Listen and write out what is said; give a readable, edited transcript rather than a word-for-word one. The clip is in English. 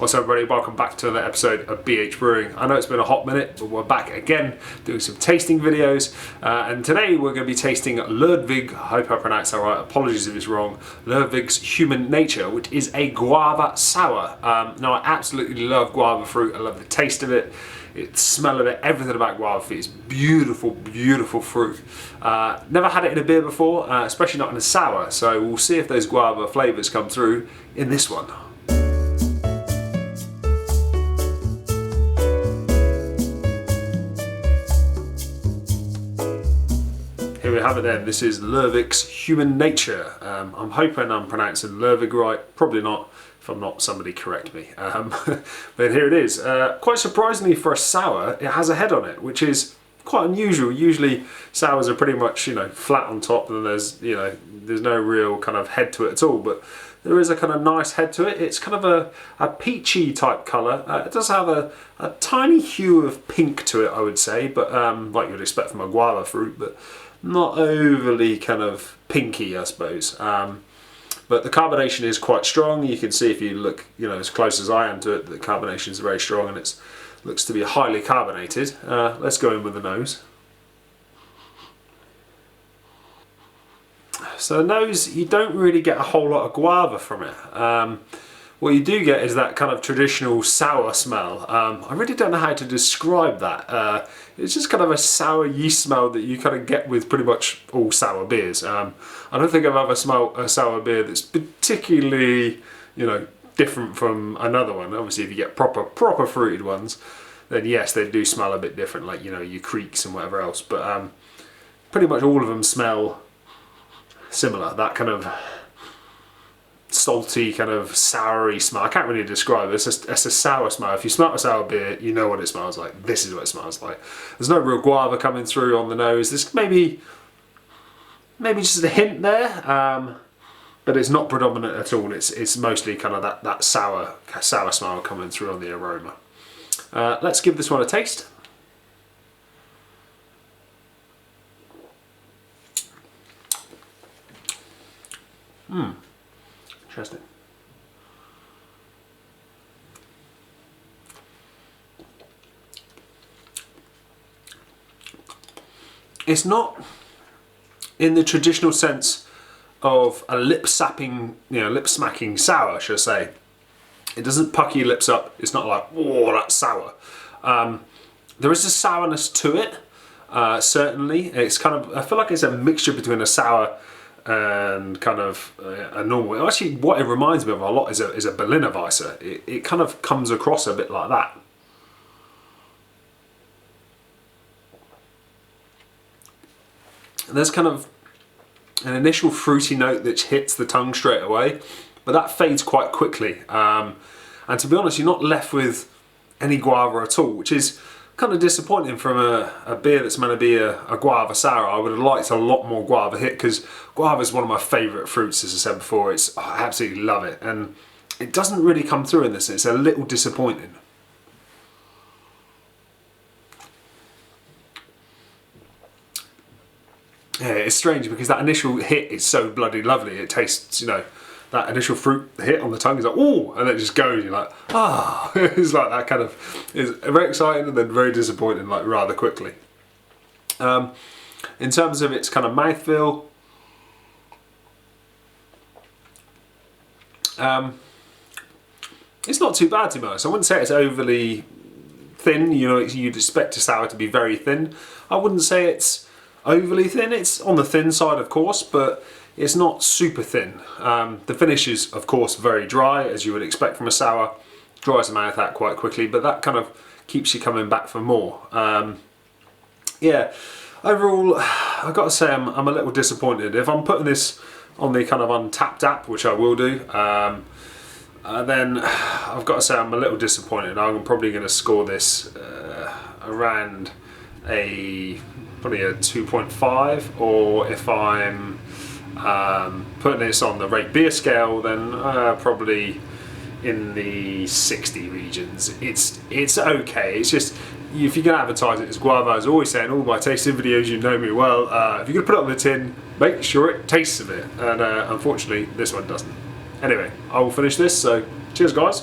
What's up everybody, welcome back to another episode of BH Brewing. I know it's been a hot minute, but we're back again doing some tasting videos. And today we're going to be tasting Lervig, I hope I pronounced that right, apologies if it's wrong, Lervig's Human Nature, which is a guava sour. Now I absolutely love guava fruit, I love the taste of it, the smell of it, everything about guava fruit is beautiful, beautiful fruit. Never had it in a beer before, especially not in a sour, so we'll see if those guava flavours come through in this one. Here we have it then, this is Lervig's Human Nature. I'm hoping I'm pronouncing Lervig right, probably not. If I'm not, somebody correct me. But here it is. Quite surprisingly for a sour, it has a head on it, which is quite unusual. Usually sours are pretty much, flat on top and there's no real kind of head to it at all. But there is a kind of nice head to it. It's kind of a peachy type colour. It does have a tiny hue of pink to it, I would say, but like you'd expect from a guava fruit, but not overly kind of pinky, I suppose. But the carbonation is quite strong. You can see if you look, as close as I am to it, the carbonation is very strong and it looks to be highly carbonated. Let's go in with the nose. So the nose, you don't really get a whole lot of guava from it. What you do get is that kind of traditional sour smell. I really don't know how to describe that. It's just kind of a sour yeast smell that you kind of get with pretty much all sour beers. I don't think I've ever smelled a sour beer that's particularly, different from another one. Obviously, if you get proper fruited ones, then yes, they do smell a bit different, like your creeks and whatever else. But pretty much all of them smell similar. That kind of salty, kind of soury smell. I can't really describe it. It's a sour smell. If you smell a sour beer, you know what it smells like. This is what it smells like. There's no real guava coming through on the nose. There's maybe just a hint there, but it's not predominant at all. It's mostly kind of that sour smell coming through on the aroma. Let's give this one a taste. Interesting. It's not in the traditional sense of a lip-smacking sour, should I say. It doesn't pucker your lips up. It's not like, oh, that's sour. There is a sourness to it, certainly. It's kind of, I feel like it's a mixture between a sour and kind of a normal. Actually, what it reminds me of a lot is a Berliner Weisse. It kind of comes across a bit like that. There's kind of an initial fruity note that hits the tongue straight away, but that fades quite quickly. And to be honest, you're not left with any guava at all, which is kind of disappointing from a beer that's meant to be a guava sour. I would have liked a lot more guava hit, because guava is one of my favourite fruits, as I said before. I absolutely love it, and it doesn't really come through in this. It's a little disappointing. Yeah, it's strange because that initial hit is so bloody lovely. It tastes, that initial fruit hit on the tongue is like, oh, and then it just goes, you're like, ah. It's like that kind of, it's very exciting and then very disappointing, like rather quickly. In terms of its kind of mouthfeel, it's not too bad, to be honest. I wouldn't say it's overly thin. You'd expect a sour to be very thin. I wouldn't say it's overly thin. It's on the thin side, of course, but it's not super thin. The finish is, of course, very dry, as you would expect from a sour. Dries the mouth out quite quickly, but that kind of keeps you coming back for more. Yeah, overall, I've got to say I'm a little disappointed. If I'm putting this on the kind of Untapped app, which I will do, then I've got to say I'm a little disappointed. I'm probably going to score this around probably a 2.5, or if I'm putting this on the rate beer scale, then probably in the 60 regions. It's okay. It's just, if you're going to advertise it as guava, as I always say in all my tasting videos, you know me well, if you're going to put it on the tin, make sure it tastes of it, and unfortunately this one doesn't. Anyway, I will finish this, so cheers guys.